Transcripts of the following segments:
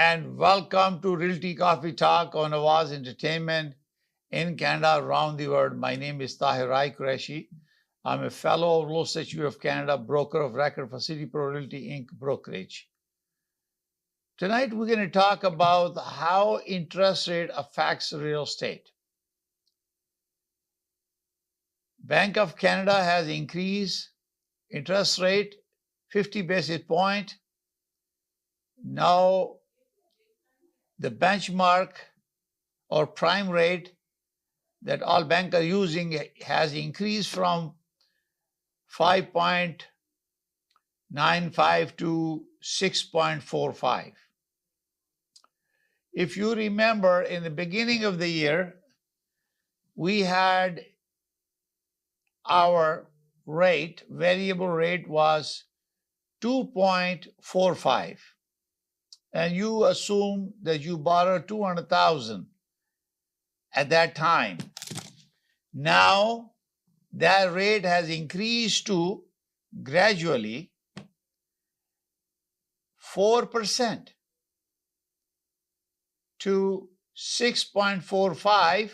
and welcome to Realty Coffee Talk on Awaz Entertainment in Canada, around the world. My name is Tahir Qureshi. I'm a fellow of Law Institute of Canada, broker of record for City Pro Realty Inc. brokerage. Tonight, we're going to talk about how interest rate affects real estate. Bank of Canada has increased interest rate 50 basis point. Now, the benchmark or prime rate that all banks are using has increased from 5.95 to 6.45. If you remember, in the beginning of the year, we had our rate, variable rate was 2.45. And you assume that you borrowed $200,000 at that time. Now, that rate has increased to gradually 4% to 6.45.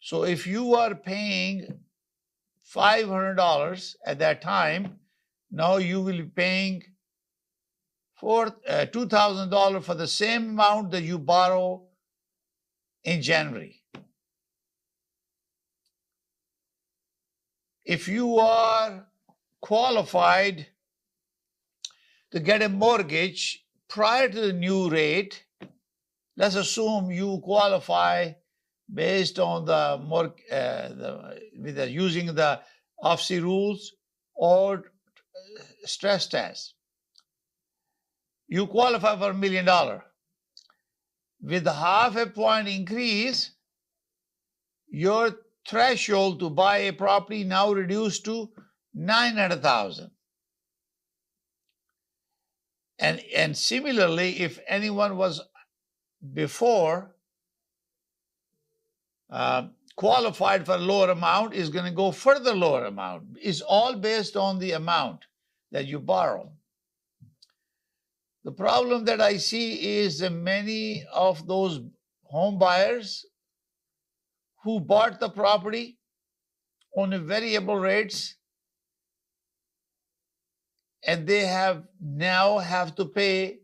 So if you are paying $500 at that time, now you will be paying $2,000 for the same amount that you borrow in January. If you are qualified to get a mortgage prior to the new rate, let's assume you qualify based on using the OFSI rules or stress test. You qualify for $1 million. With half a point increase, your threshold to buy a property now reduced to $900,000. And similarly, if anyone was before qualified for a lower amount, is going to go further lower amount. It's all based on the amount that you borrow. The problem that I see is that many of those home buyers who bought the property on a variable rates, and they now have to pay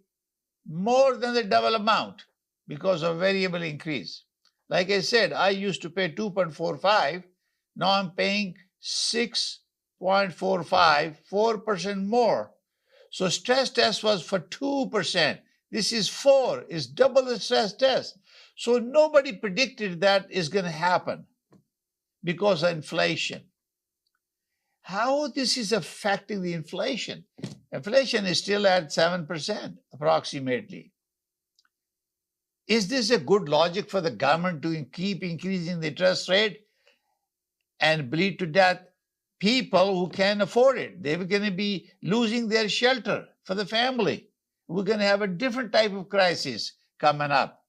more than the double amount because of variable increase. Like I said, I used to pay 2.45. Now I'm paying 6.45, 4% more. So stress test was for 2%. This is 4, it's double the stress test. So nobody predicted that is going to happen because of inflation. How this is affecting the inflation? Inflation is still at 7% approximately. Is this a good logic for the government to keep increasing the interest rate and bleed to death people who can't afford it? They're going to be losing their shelter for the family. We're going to have a different type of crisis coming up.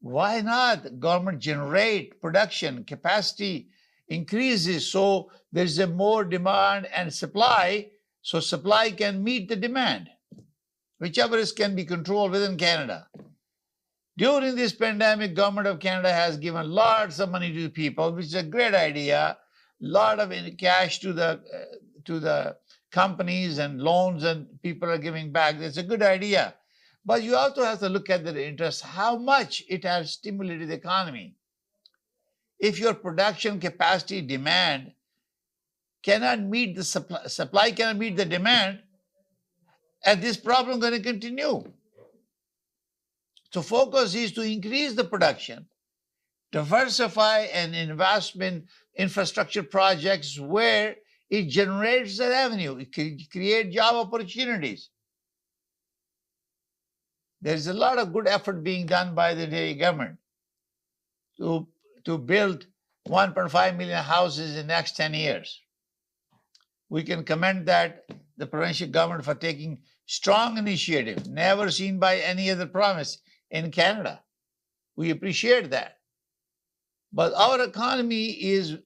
Why not the government generate production capacity increases so there's a more demand and supply, so supply can meet the demand, whichever is can be controlled within Canada. During this pandemic, government of Canada has given lots of money to the people, which is a great idea. Lot of cash to the companies and loans, and people are giving back. That's a good idea. But you also have to look at the interest, how much it has stimulated the economy. If your production capacity demand cannot meet the supply cannot meet the demand, and this problem is going to continue. So focus is to increase the production, diversify and investment infrastructure projects where it generates the revenue, it can create job opportunities. There's a lot of good effort being done by the government to build 1.5 million houses in the next 10 years. We can commend that the provincial government for taking strong initiative, never seen by any other province in Canada. We appreciate that. But our economy is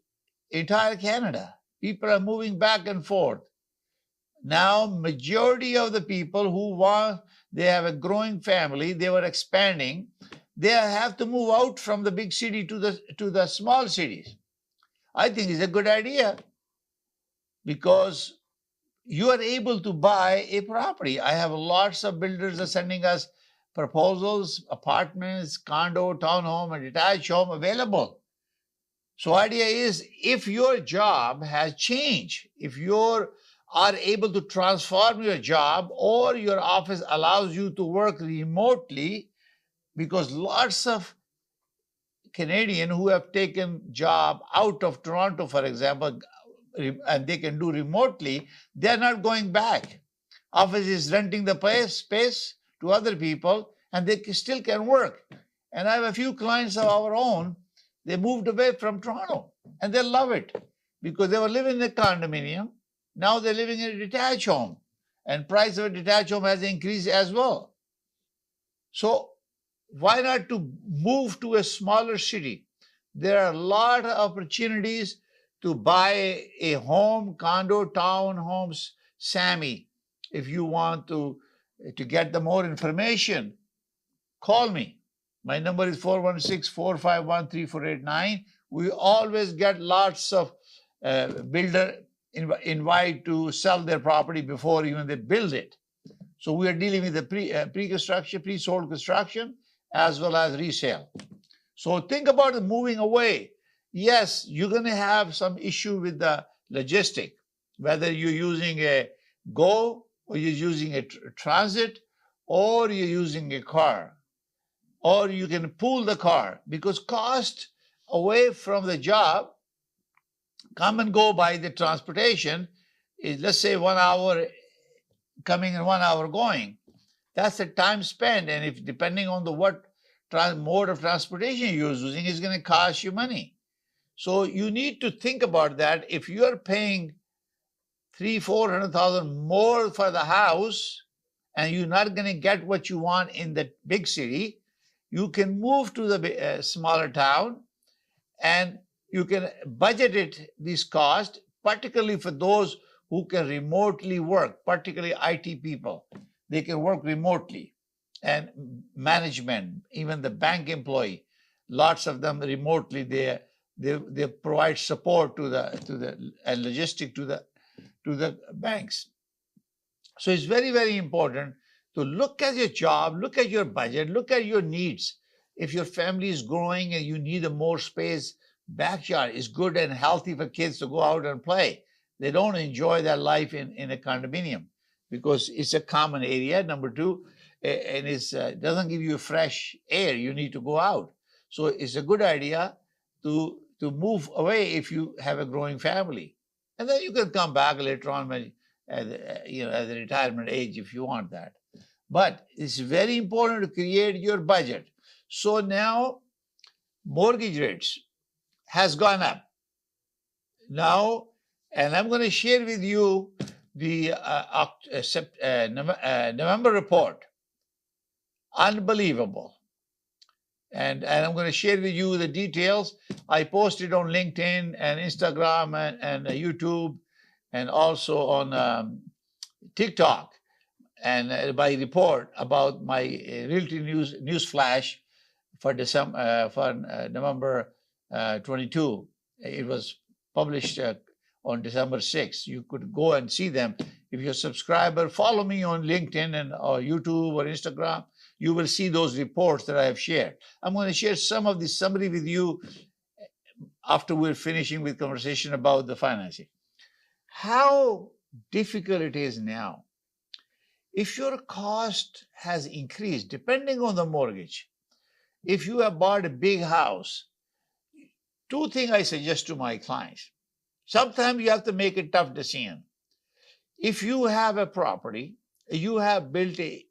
entire Canada. People are moving back and forth. Now, majority of the people who want, they have a growing family, they were expanding, they have to move out from the big city to the small cities. I think it's a good idea because you are able to buy a property. I have lots of builders are sending us proposals, apartments, condo, townhome, and detached home available. So idea is if your job has changed, if you are able to transform your job or your office allows you to work remotely, because lots of Canadian who have taken job out of Toronto, for example, and they can do remotely, they're not going back. Office is renting the space to other people and they still can work. And I have a few clients of our own, they moved away from Toronto and they love it because they were living in a condominium. Now they're living in a detached home and price of a detached home has increased as well. So why not to move to a smaller city? There are a lot of opportunities to buy a home, condo, townhomes, Sammy. If you want to get the more information, call me. My number is 416-451-3489. We always get lots of builder invite to sell their property before even they build it. So we are dealing with the pre-construction, pre-sold construction, as well as resale. So think about moving away. Yes, you're going to have some issue with the logistic, whether you're using a Go or you're using a transit or you're using a car, or you can pool the car because cost away from the job, come and go by the transportation is, let's say, 1 hour coming and 1 hour going. That's the time spent. And if depending on the what mode of transportation you're using is going to cost you money. So you need to think about that. If you are paying 300,000-400,000 more for the house and you're not going to get what you want in the big city, you can move to the smaller town and you can budget it, this cost, particularly for those who can remotely work, particularly IT people. They can work remotely, and management, even the bank employee, lots of them remotely. They provide support to the and logistic to the banks. So it's very, very important to look at your job, look at your budget, look at your needs. If your family is growing and you need a more space, backyard is good and healthy for kids to go out and play. They don't enjoy their life in a condominium because it's a common area. Number two, and it doesn't give you fresh air. You need to go out. So it's a good idea to move away if you have a growing family, and then you can come back later on when at the retirement age if you want that. But it's very important to create your budget. So now mortgage rates has gone up now, and I'm going to share with you the November report. Unbelievable. And I'm going to share with you the details. I posted on LinkedIn and Instagram and YouTube and also on TikTok and by report about my Realty news flash for November 22. It was published on December 6th. You could go and see them. If you're a subscriber, follow me on LinkedIn and or YouTube or Instagram. You will see those reports that I have shared. I'm going to share some of this summary with you after we're finishing with conversation about the financing. How difficult it is now. If your cost has increased, depending on the mortgage, if you have bought a big house, two things I suggest to my clients. Sometimes you have to make a tough decision. If you have a property, you have built a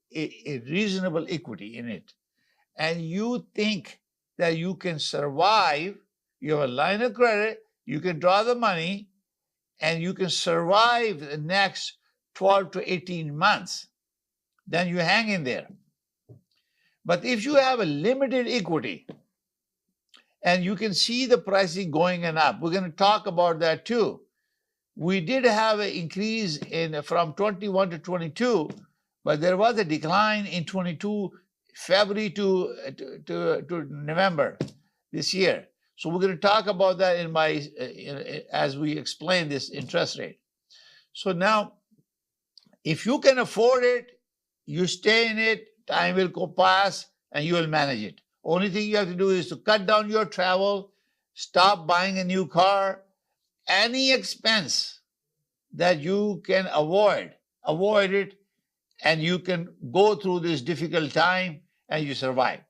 reasonable equity in it, and you think that you can survive, you have a line of credit, you can draw the money, and you can survive the next 12 to 18 months, then you hang in there. But if you have a limited equity, and you can see the pricing going and up, we're going to talk about that too. We did have an increase in from 21 to 22, but there was a decline in 22 February to November this year. So we're going to talk about that in my as we explain this interest rate. So now, if you can afford it, you stay in it, time will go past, and you will manage it. Only thing you have to do is to cut down your travel, stop buying a new car, any expense that you can avoid it, and you can go through this difficult time and you survive.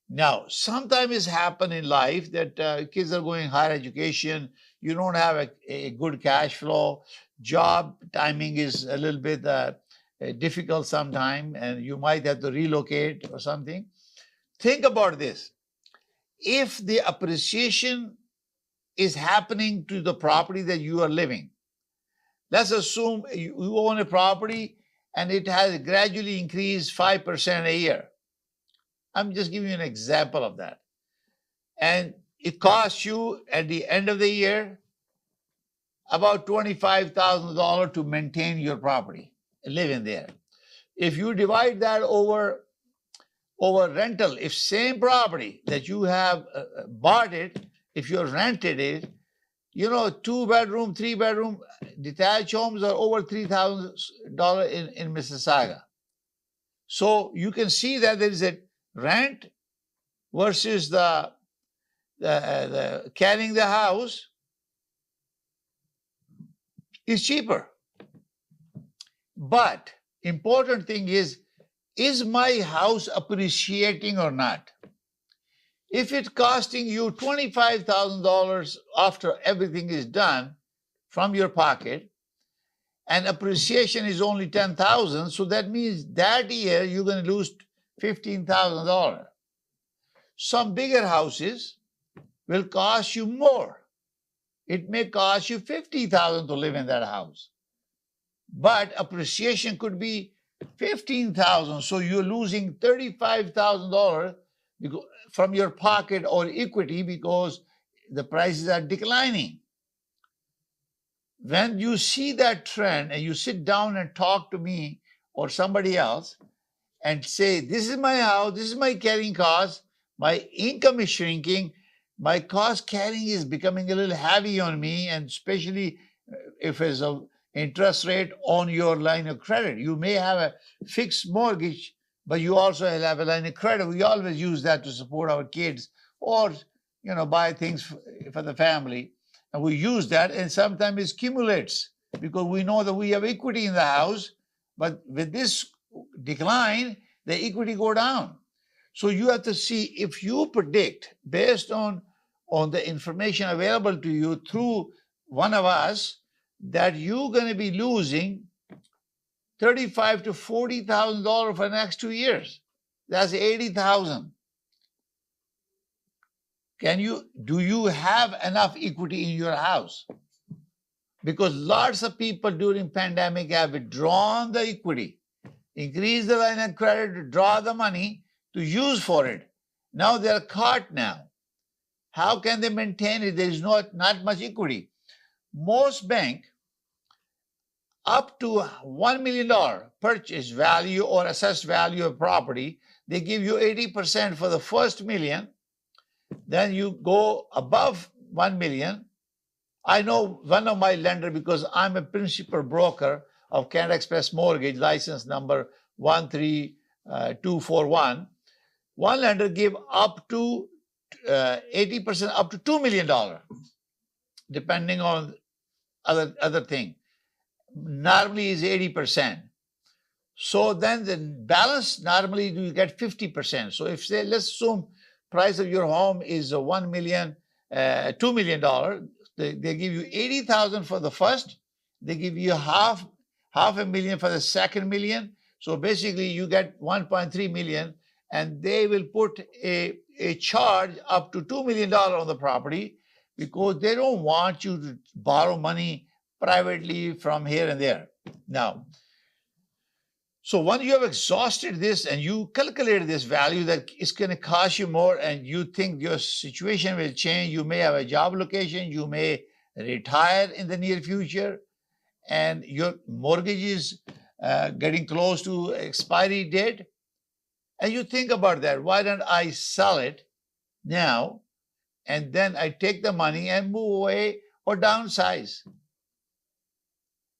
Now, sometimes it's happened in life that kids are going higher education, you don't have a good cash flow, job timing is a little bit difficult sometime, and you might have to relocate or something. Think about this. If the appreciation is happening to the property that you are living, let's assume you own a property and it has gradually increased 5% a year. I'm just giving you an example of that. And it costs you at the end of the year about $25,000 to maintain your property, live in there. If you divide that over rental, if same property that you have bought it, if you rented it, 2-bedroom, 3-bedroom detached homes are over $3,000 in Mississauga. So you can see that there is a rent versus the carrying the house is cheaper. But important thing is my house appreciating or not? If it's costing you $25,000 after everything is done from your pocket, and appreciation is only $10,000, so that means that year you're going to lose $15,000. Some bigger houses will cost you more. It may cost you $50,000 to live in that house, but appreciation could be $15,000, so you're losing $35,000 from your pocket or equity because the prices are declining. When you see that trend and you sit down and talk to me or somebody else and say, this is my house, this is my carrying cost, my income is shrinking, my cost carrying is becoming a little heavy on me, and especially if there's an interest rate on your line of credit. You may have a fixed mortgage, but you also have a line of credit. We always use that to support our kids or, buy things for the family. And we use that, and sometimes it accumulates because we know that we have equity in the house, but with this decline, the equity go down. So you have to see, if you predict based on the information available to you through one of us, that you're going to be losing $35,000 to $40,000 for the next 2 years. That's $80,000. Do you have enough equity in your house? Because lots of people during pandemic have withdrawn the equity, increased the line of credit to draw the money to use for it. Now they're caught now. How can they maintain it? There is not much equity. Most banks, up to $1 million purchase value or assessed value of property, they give you 80% for the first million. Then you go above 1 million. I know one of my lender, because I'm a principal broker of Canada Express Mortgage, license number 13241. One lender gave up to 80%, up to $2 million, depending on other thing. Normally is 80%. So then the balance, normally you get 50%. So if say, let's assume price of your home is $2 million, they give you 80,000 for the first, they give you half a million for the second million. So basically you get 1.3 million, and they will put a charge up to $2 million on the property because they don't want you to borrow money privately from here and there. Now, so once you have exhausted this and you calculated this value that it's going to cost you more, and you think your situation will change, you may have a job location, you may retire in the near future, and your mortgage is getting close to expiry date, and you think about that, why don't I sell it now, and then I take the money and move away or downsize?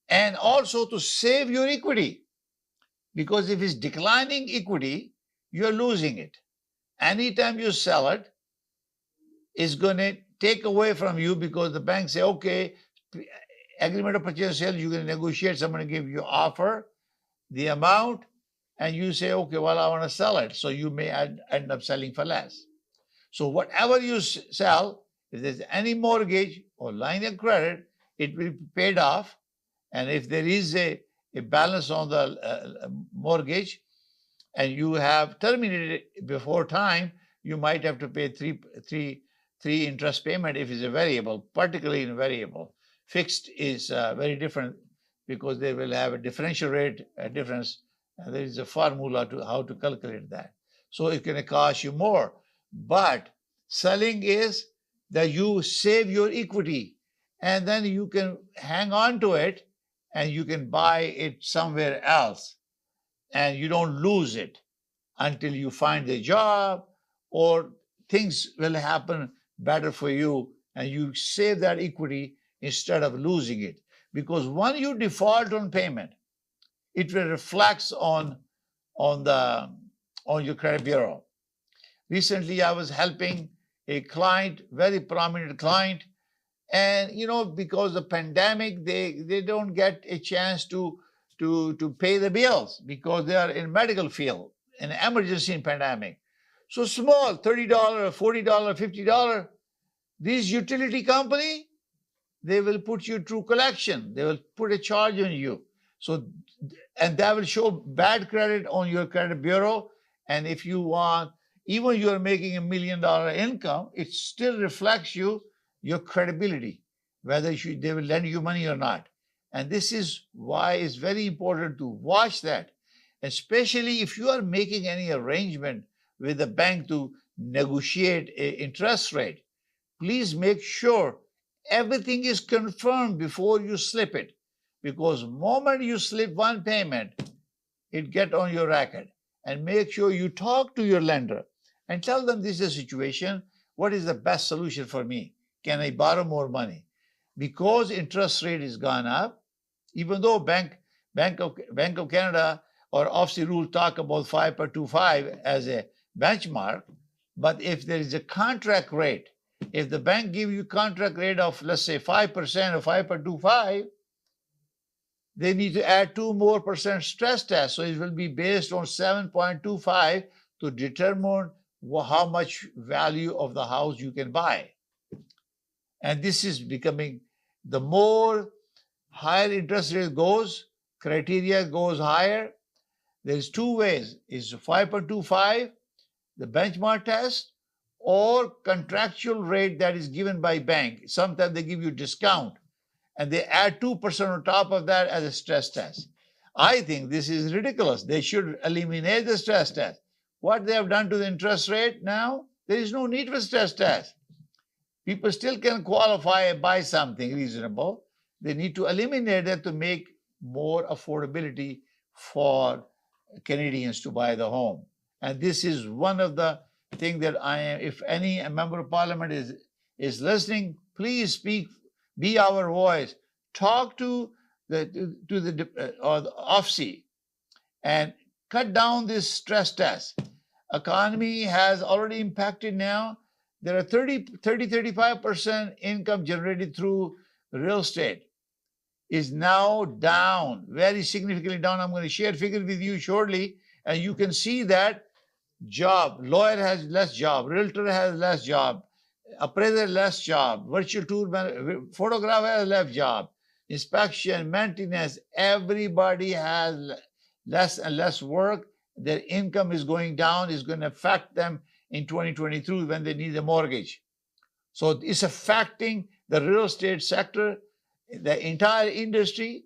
And also to save your equity, because if it's declining equity, you're losing it. Anytime you sell it, it's going to take away from you, because the bank say, okay, agreement of purchase sale, you're going to negotiate, someone give you offer, the amount, and you say, okay, well, I want to sell it. So you may end up selling for less. So whatever you sell, if there's any mortgage or line of credit, it will be paid off. And if there is a balance on the mortgage and you have terminated it before time, you might have to pay three interest payment if it's a variable, particularly in variable. Fixed is very different, because they will have a differential rate difference. And there is a formula to how to calculate that. So it's going to cost you more. But selling is that you save your equity, and then you can hang on to it, and you can buy it somewhere else, and you don't lose it until you find a job or things will happen better for you, and you save that equity instead of losing it. Because when you default on payment, it will reflect on your credit bureau. Recently, I was helping a client, very prominent client, and because the pandemic, they don't get a chance to pay the bills, because they are in medical field, an emergency in pandemic. So small, $30, $40, $50. These utility company, they will put you through collection. They will put a charge on you. So, and that will show bad credit on your credit bureau. And if you want, even you are making $1 million income, it still reflects your credibility, whether they will lend you money or not. And this is why it's very important to watch that, especially if you are making any arrangement with the bank to negotiate an interest rate. Please make sure everything is confirmed before you slip it, because moment you slip one payment, it get on your record. And make sure you talk to your lender and tell them, this is a situation, what is the best solution for me? Can I borrow more money? Because interest rate is gone up, even though Bank of Canada or OFSI rule talk about 5.25 as a benchmark, but if there is a contract rate, if the bank give you contract rate of, let's say, 5% or 5.25, they need to add 2% more stress test. So it will be based on 7.25 to determine how much value of the house you can buy. And this is becoming, the more higher interest rate goes, criteria goes higher. There's two ways, is 5.25, the benchmark test, or contractual rate that is given by bank. Sometimes they give you discount, and they add 2% on top of that as a stress test. I think this is ridiculous. They should eliminate the stress test. What they have done to the interest rate now, there is no need for stress test. People still can qualify and buy something reasonable. They need to eliminate it to make more affordability for Canadians to buy the home. And this is one of the things that I am, if any member of parliament is listening, please speak, be our voice. Talk to the OFSI and cut down this stress test. Economy has already impacted now. There are 35% income generated through real estate is now down, very significantly down. I'm going to share figures with you shortly, and you can see that job, lawyer has less job, realtor has less job, appraiser less job, virtual tour photographer has less job, inspection, maintenance, everybody has less and less work. Their income is going down, is going to affect them in 2023 when they need a mortgage. So it's affecting the real estate sector, the entire industry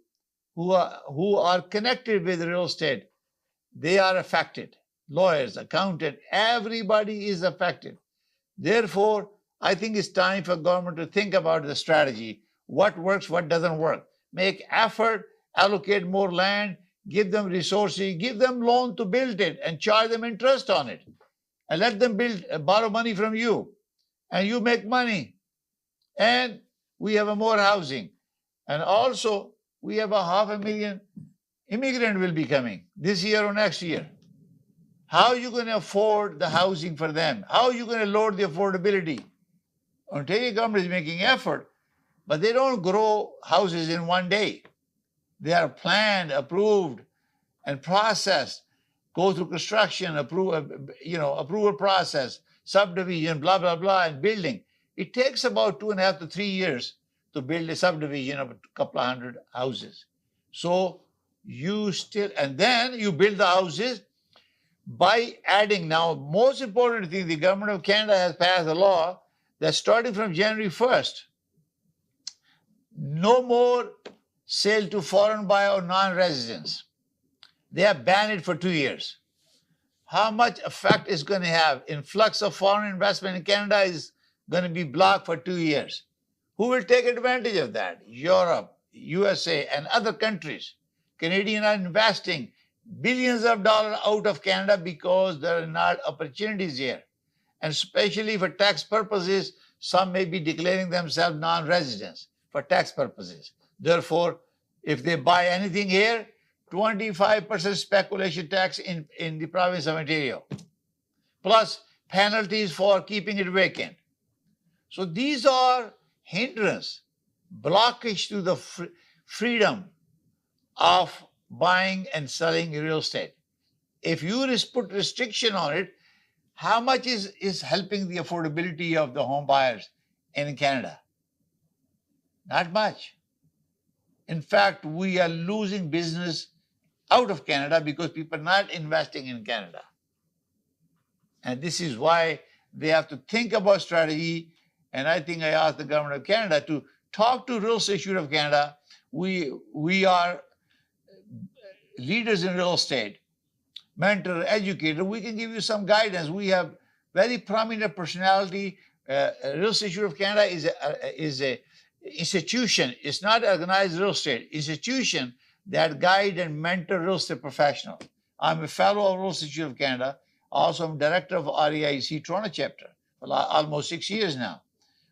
who are connected with real estate. They are affected. Lawyers, accountant, everybody is affected. Therefore, I think it's time for government to think about the strategy. what works, what doesn't work. Make effort, allocate more land, give them resources, give them loan to build it and charge them interest on it. And let them borrow money from you. And you make money. And we have a more housing. And also, we have 500,000 immigrants will be coming this year or next year. How are you going to afford the housing for them? How are you going to lower the affordability? Ontario government is making effort, but they don't grow houses in one day. They are planned, approved, and processed, go through construction, approval process, subdivision, blah, blah, blah, and building. It takes about 2.5 to 3 years to build a subdivision of a couple of hundred houses. So and then you build the houses by adding, now, most important thing, the government of Canada has passed a law that starting from January 1st, no more sale to foreign buyer or non-residents. They have banned it for 2 years. How much effect is going to have? Influx of foreign investment in Canada is going to be blocked for 2 years. Who will take advantage of that? Europe, USA, and other countries. Canadians are investing billions of dollars out of Canada because there are not opportunities here. And especially for tax purposes, some may be declaring themselves non-residents for tax purposes. Therefore, if they buy anything here, 25% speculation tax in the province of Ontario, plus penalties for keeping it vacant. So these are hindrance, blockage to the freedom of buying and selling real estate. If you put restriction on it, how much is helping the affordability of the home buyers in Canada? Not much. In fact, we are losing business out of Canada because people are not investing in Canada. And this is why they have to think about strategy. And I think I asked the government of Canada to talk to Real Estate Institute of Canada. We are leaders in real estate, mentor, educator. We can give you some guidance. We have very prominent personality. Real Estate Institute of Canada is a institution. It's not organized real estate. Institution that guide and mentor real estate professionals. I'm a fellow of Real Estate Institute of Canada. Also, I'm director of REIC Toronto chapter for almost 6 years now.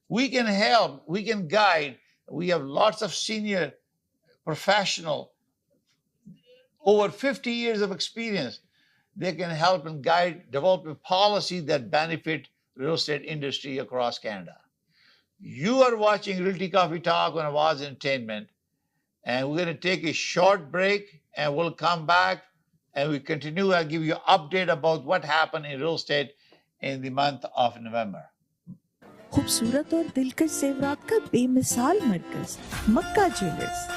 We can help, we can guide. We have lots of senior professional, over 50 years of experience. They can help and guide, develop a policy that benefit real estate industry across Canada. You are watching Realty Coffee Talk on Awaz Entertainment, and we're going to take a short break, and we'll come back and we continue. I'll give you an update about what happened in real estate in the month of November. खूबसूरत और दिलकश ज़ेवरात का बेमिसाल मरकज मक्का jewellers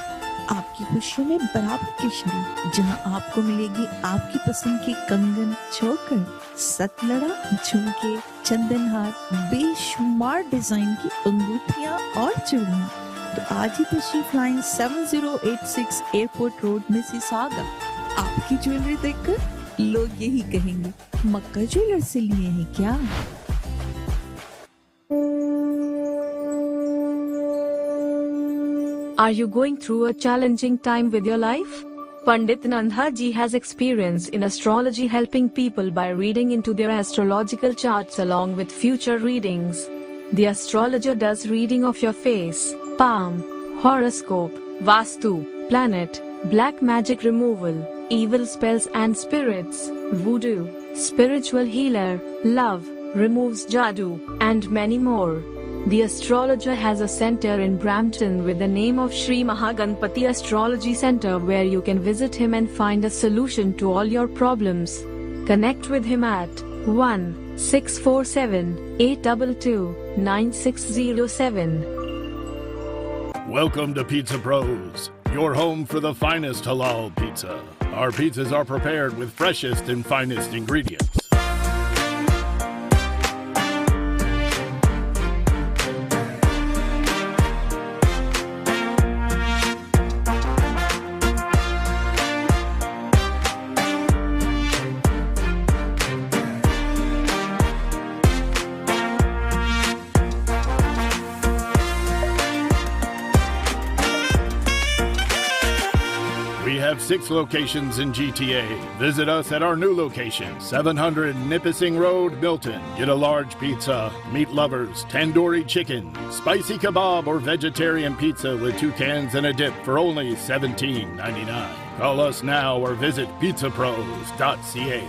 आपकी खुशियों में बराबर की शरीक, जहां आपको मिलेगी आपकी पसंद की कंगन, चोकर, सतलड़ा, झुमके, चंदनहार, बेशुमार डिजाइन की अंगूठियां और चूड़ियां। तो आज ही तशरीफ लाएं 7086 एयरपोर्ट रोड मिसिसागा। आपकी ज्वेलरी देखकर लोग यही कहेंगे, मक्का ज्वेलर से लिए हैं क्या? Are you going through a challenging time with your life? Pandit Nandha ji has experience in astrology, helping people by reading into their astrological charts along with future readings. The astrologer does reading of your face, palm, horoscope, vastu, planet, black magic removal, evil spells and spirits, voodoo, spiritual healer, love, removes jadoo, and many more. The astrologer has a center in Brampton with the name of Sri Mahaganpati Astrology Center, where you can visit him and find a solution to all your problems. Connect with him at 1-647-822-9607. Welcome to Pizza Pros, your home for the finest halal pizza. Our pizzas are prepared with freshest and finest ingredients. 6 locations in GTA. Visit us at our new location, 700 Nipissing Road, Milton. Get a large pizza, meat lovers, tandoori chicken, spicy kebab, or vegetarian pizza with 2 cans and a dip for only $17.99. Call us now or visit pizzapros.ca.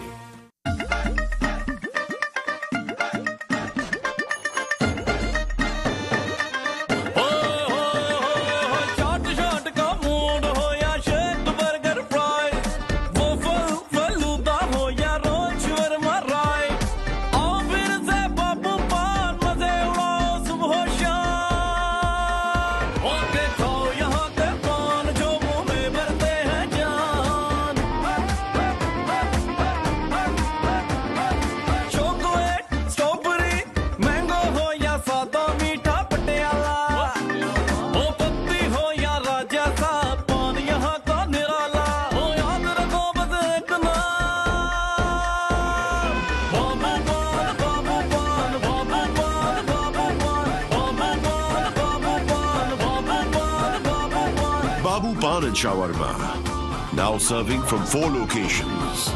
Pan and Shawarma, now serving from 4 locations.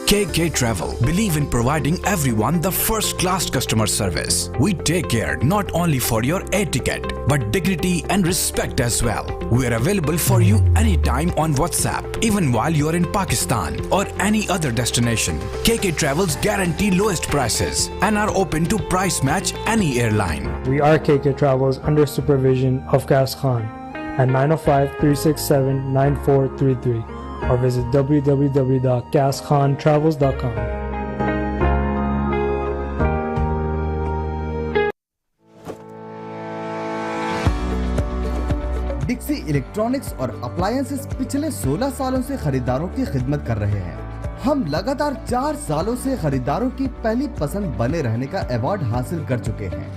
KK Travel believe in providing everyone the first-class customer service. We take care not only for your air ticket, but dignity and respect as well. We are available for you anytime on WhatsApp, even while you are in Pakistan or any other destination. KK Travels guarantee lowest prices and are open to price match any airline. We are KK Travels under supervision of Qais Khan at 905-367-9433 or visit www.qaiskhan.travels.com. डिक्सी electronics और appliances पिछले 16 सालों से खरीदारों की खिदमत कर रहे हैं। हम लगातार 4 सालों से खरीदारों की पहली पसंद बने रहने का अवार्ड हासिल कर चुके हैं।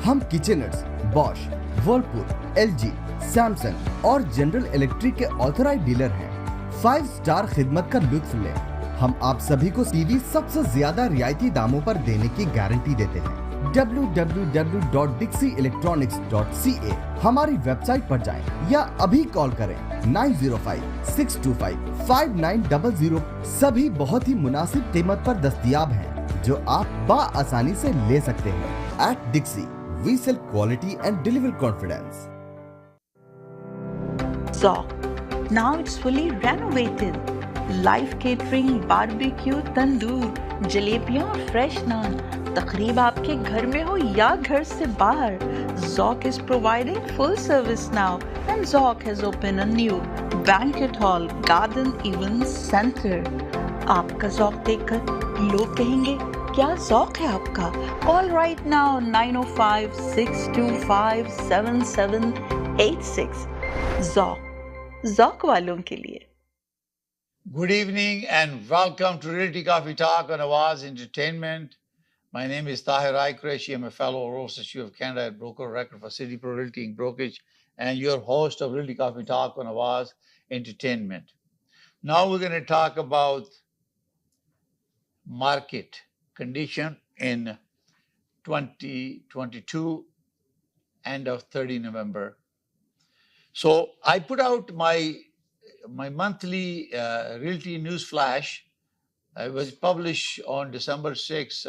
हम किचनर्स, बॉश, वर्लपूल, एलजी, सैमसंग और जनरल इलेक्ट्रिक के ऑथराइज्ड डीलर हैं। 5 स्टार खिदमत का लुत्फ लें। हम आप सभी को टीवी सबसे ज्यादा रियायती दामों पर देने की गारंटी देते हैं। www.dixieelectronics.ca हमारी वेबसाइट पर जाएं या अभी कॉल करें 905-625-5900। सभी बहुत ही मुनासिब कीमत पर दस्तयाब हैं जो आप बाआसानी से ले सकते हैं। At Dixie, we sell quality and deliver confidence. Zoc. Now it's fully renovated. Live catering, barbecue, tandoor, जलेबियाँ और fresh naan. तकरीब आपके घर में हो या घर से बाहर, Zoc is providing full service now, and Zoc has opened a new banquet hall, garden event center. आपका Zoc देखकर लोग कहेंगे क्या Zoc है आपका? Call right now 905-625-7786. Zoc वालों के लिए. Good evening and welcome to Realty Coffee Talk on Awaz Entertainment. My name is Tahir Qureshi. I'm a fellow Royal Institute of Canada at broker record for City Pro Realty and Brokerage and your host of Realty Coffee Talk on Awaz Entertainment. Now we're going to talk about market condition in 2022 end of 30 November. So I put out my monthly Realty News Flash. It was published on December 6th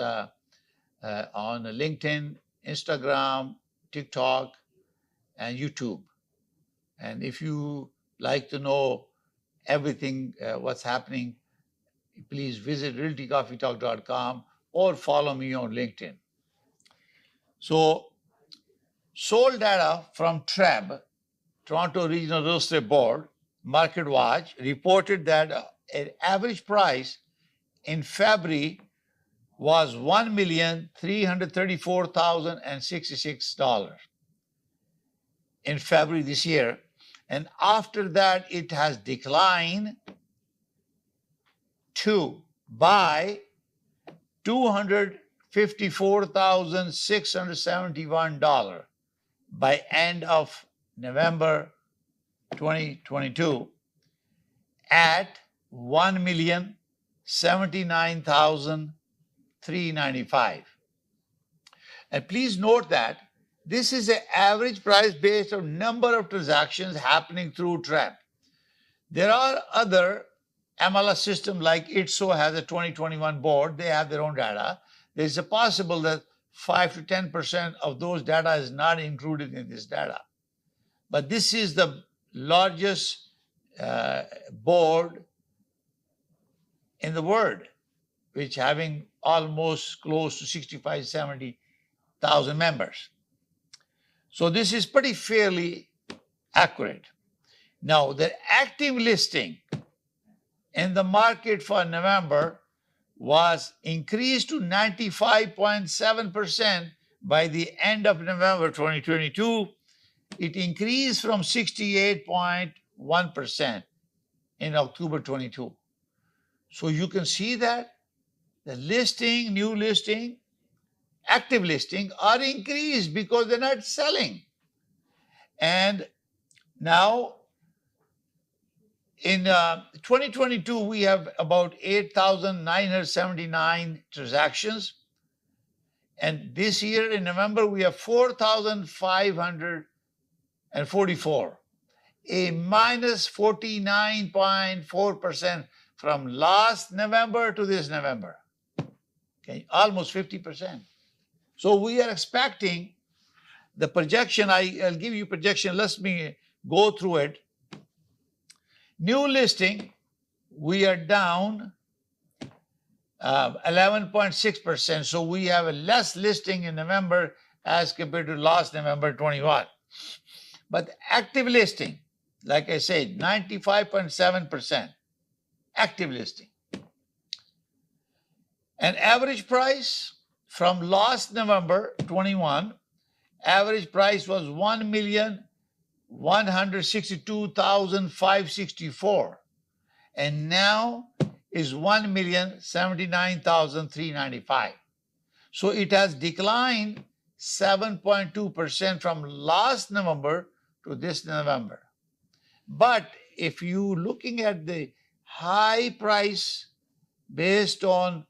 on LinkedIn, Instagram, TikTok, and YouTube. And if you like to know everything, what's happening, please visit realtycoffeetalk.com or follow me on LinkedIn. So, sold data from TREB, Toronto Regional Real Estate Board, Market Watch, reported that an average price in February was $1,334,066 in February this year. And after that, it has declined by $254,671 by end of November 2022 at $1,079,395. And please note that this is an average price based on number of transactions happening through TREB. There are other MLS systems like ITSO has a 2021 board. They have their own data. There's a possible that 5 to 10% of those data is not included in this data. But this is the largest board in the world, which having almost close to 65, 70,000 members. So this is pretty fairly accurate. Now, the active listing in the market for November was increased to 95.7% by the end of November 2022. It increased from 68.1% in October 22. So you can see that the listing, new listing, active listing are increased because they're not selling. And now in 2022, we have about 8,979 transactions. And this year in November, we have 4,544, a minus 49.4% from last November to this November. Okay, almost 50%. So we are expecting the projection. I'll give you projection. Let me go through it. New listing, we are down 11.6%. So we have a less listing in November as compared to last November 21. But active listing, like I said, 95.7% active listing. And average price from last November 21, average price was 1,162,564, and now is 1,079,395. So it has declined 7.2% from last November to this November. But if you looking at the high price based on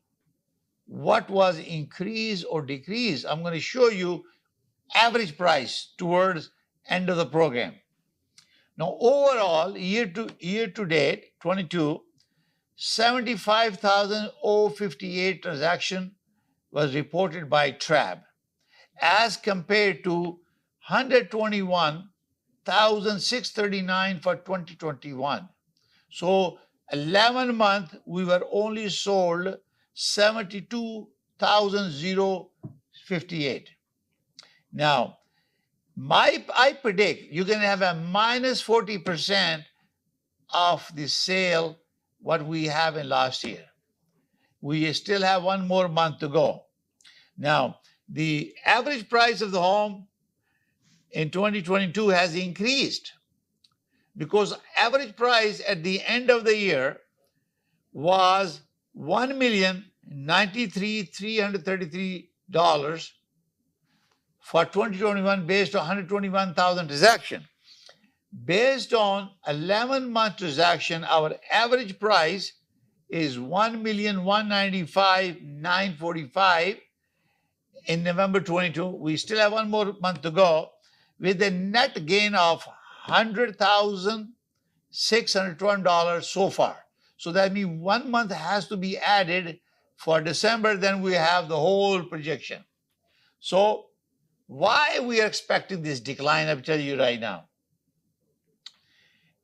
what was increased or decreased, I'm going to show you average price towards end of the program. Now, overall, year to date, 22, 75,058 transaction was reported by TRAB as compared to 121,639 for 2021. So 11 months, we were only sold 72,058. Now, I predict you're going to have a minus 40% of the sale what we have in last year. We still have one more month to go. Now, the average price of the home in 2022 has increased because average price at the end of the year was $1,093,333 for 2021 based on 121,000 transaction. Based on 11-month transaction, our average price is $1,195,945 in November 22. We still have one more month to go with a net gain of $100,620 so far. So that means 1 month has to be added for December, then we have the whole projection. So why we are expecting this decline, I'll tell you right now.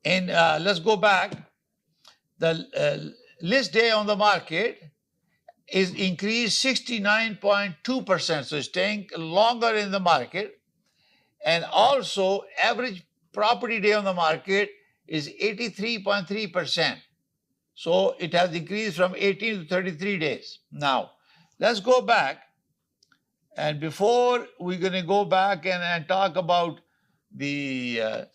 And let's go back. The list day on the market is increased 69.2%, so it's staying longer in the market. And also, average property day on the market is 83.3%. So it has increased from 18 to 33 days. Now, let's go back. And before we're going to go back and talk about the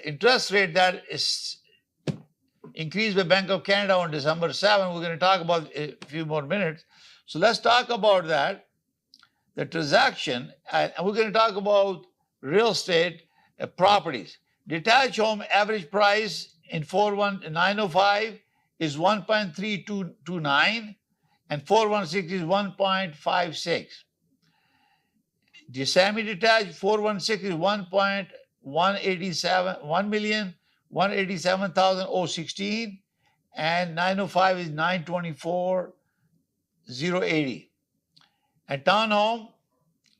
interest rate that is increased by Bank of Canada on December 7, we're going to talk about a few more minutes. So let's talk about that, the transaction, and we're going to talk about real estate properties. Detached home average price in 41905 is 1.3229 and 416 is 1.56. The semi-detached 416 is 1.187, 1,187,000. 187,016, and 905 is 924,080. And townhome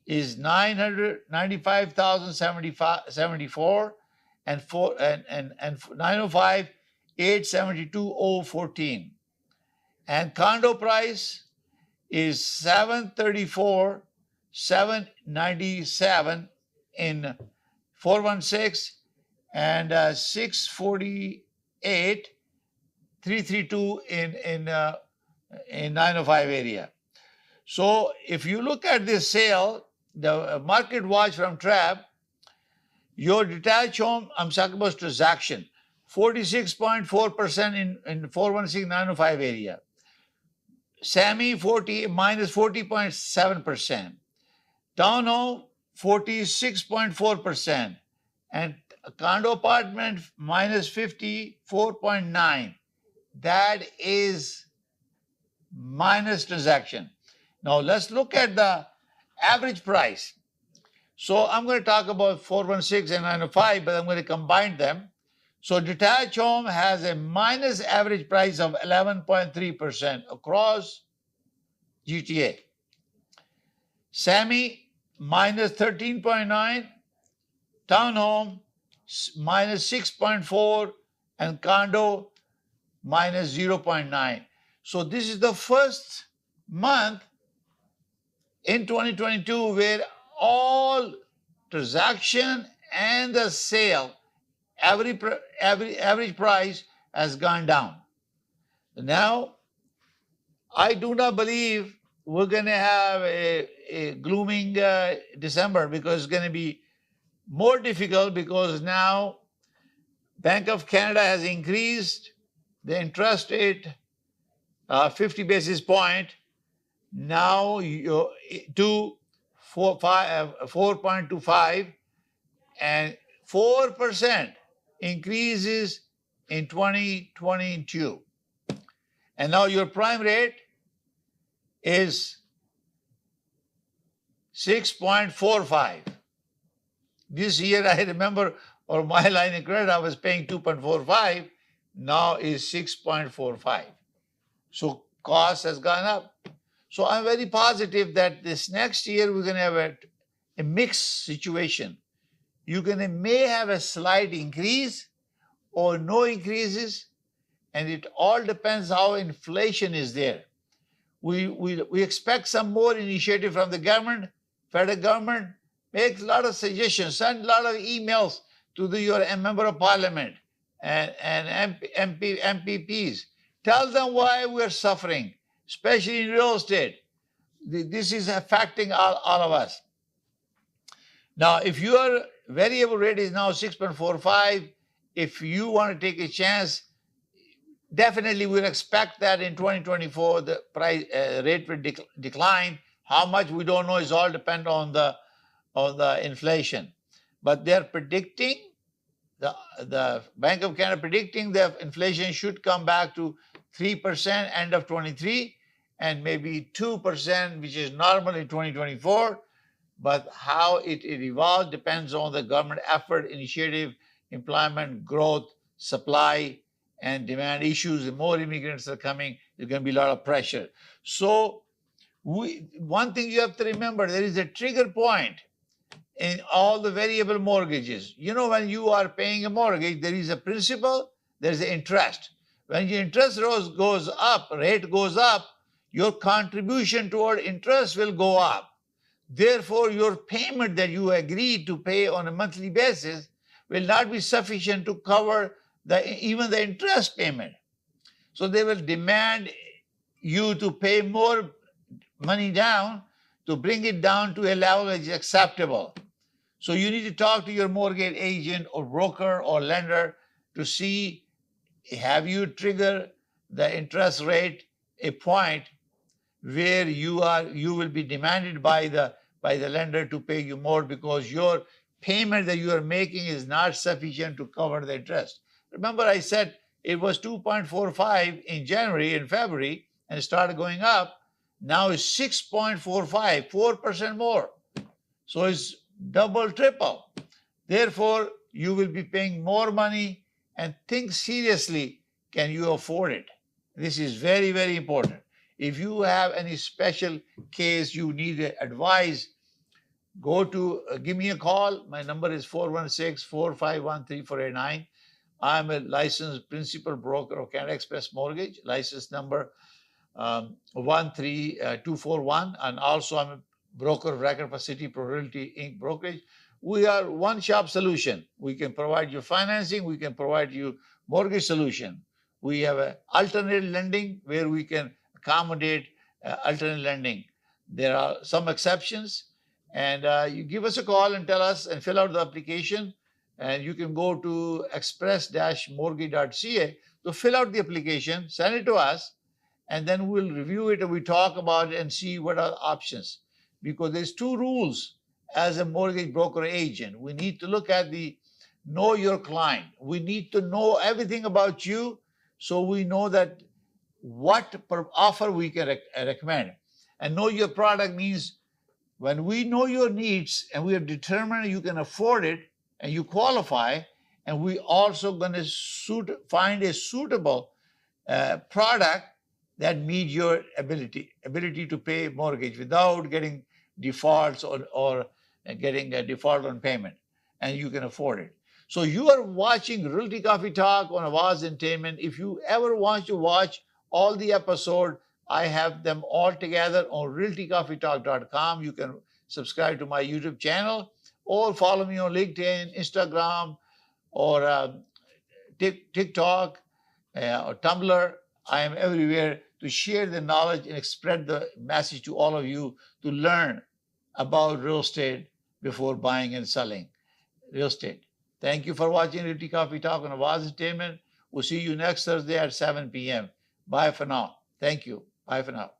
is 995,074, and 905 872,014. And condo price is 734,797 in 416, and 648,332 in 905 area. So if you look at this sale, the market watch from TRAB, your detached home, I'm talking about transaction, 46.4% in 416 905 area. Sammy minus 40.7%. Townhome 46.4%. And condo apartment minus 54.9. That is minus transaction. Now let's look at the average price. So I'm going to talk about 416 and 905, but I'm going to combine them. So detached home has a minus average price of 11.3% across GTA. Sammy minus 13.9, townhome minus 6.4, and condo minus 0.9. So this is the first month in 2022 where all transaction and the sale average price has gone down. Now, I do not believe we're going to have a glooming December, because it's going to be more difficult, because now Bank of Canada has increased the interest rate 50 basis point now to 4.25, and 4% increases in 2022. And now your prime rate is 6.45. This year, I remember, or my line of credit, I was paying 2.45. Now is 6.45. So cost has gone up. So I'm very positive that this next year we're going to have a mixed situation. You're may have a slight increase or no increases, and it all depends how inflation is there. We expect some more initiative from the government, federal government. Make a lot of suggestions, send a lot of emails to your member of parliament and MPPs. Tell them why we're suffering, especially in real estate. This is affecting all of us. Now, if your variable rate is now 6.45, if you want to take a chance, definitely we'll expect that in 2024 the price rate will decline. How much we don't know, is all depend on the inflation. But they're predicting, the Bank of Canada predicting that inflation should come back to 3% end of 23, and maybe 2%, which is normal in 2024. But how it evolves depends on the government effort, initiative, employment, growth, supply, and demand issues. The more immigrants are coming, there's going to be a lot of pressure. So one thing you have to remember, there is a trigger point in all the variable mortgages. You know, when you are paying a mortgage, there is a principal, there's an interest. When your interest rate goes up, your contribution toward interest will go up. Therefore, your payment that you agreed to pay on a monthly basis will not be sufficient to cover even the interest payment. So they will demand you to pay more money down to bring it down to a level that is acceptable. So you need to talk to your mortgage agent or broker or lender to see, have you triggered the interest rate a point where you will be demanded by the lender to pay you more, because your payment that you are making is not sufficient to cover the interest. Remember, I said it was 2.45 in January and February, and it started going up. Now it's 6.45, 4% more. So it's double, triple. Therefore, you will be paying more money and think seriously, can you afford it? This is very, very important. If you have any special case you need advice, go to give me a call. My number is 416-451-3489. I'm a licensed principal broker of Canada Express Mortgage, license number 13241, and also I'm a broker of record for City Pro Realty Inc. brokerage. We are one-shop solution. We can provide you financing. We can provide you mortgage solution. We have an alternate lending where we can accommodate alternate lending. There are some exceptions, and you give us a call and tell us and fill out the application, and you can go to express-mortgage.ca to fill out the application, send it to us, and then we'll review it and we talk about it and see what are the options. Because there's two rules as a mortgage broker agent. We need to look at the know your client. We need to know everything about you so we know that what offer we can recommend. And know your product means when we know your needs and we have determined you can afford it and you qualify, and we also going to find a suitable product that meet your ability to pay mortgage without getting defaults or getting a default on payment, and you can afford it. So you are watching Realty Coffee Talk on Awaz Entertainment. If you ever want to watch all the episodes, I have them all together on realtycoffeetalk.com. You can subscribe to my YouTube channel or follow me on LinkedIn, Instagram, or TikTok, or Tumblr. I am everywhere to share the knowledge and spread the message to all of you to learn about real estate before buying and selling real estate. Thank you for watching Realty Coffee Talk on Awaz Entertainment. We'll see you next Thursday at 7 p.m. Bye for now. Thank you. Bye for now.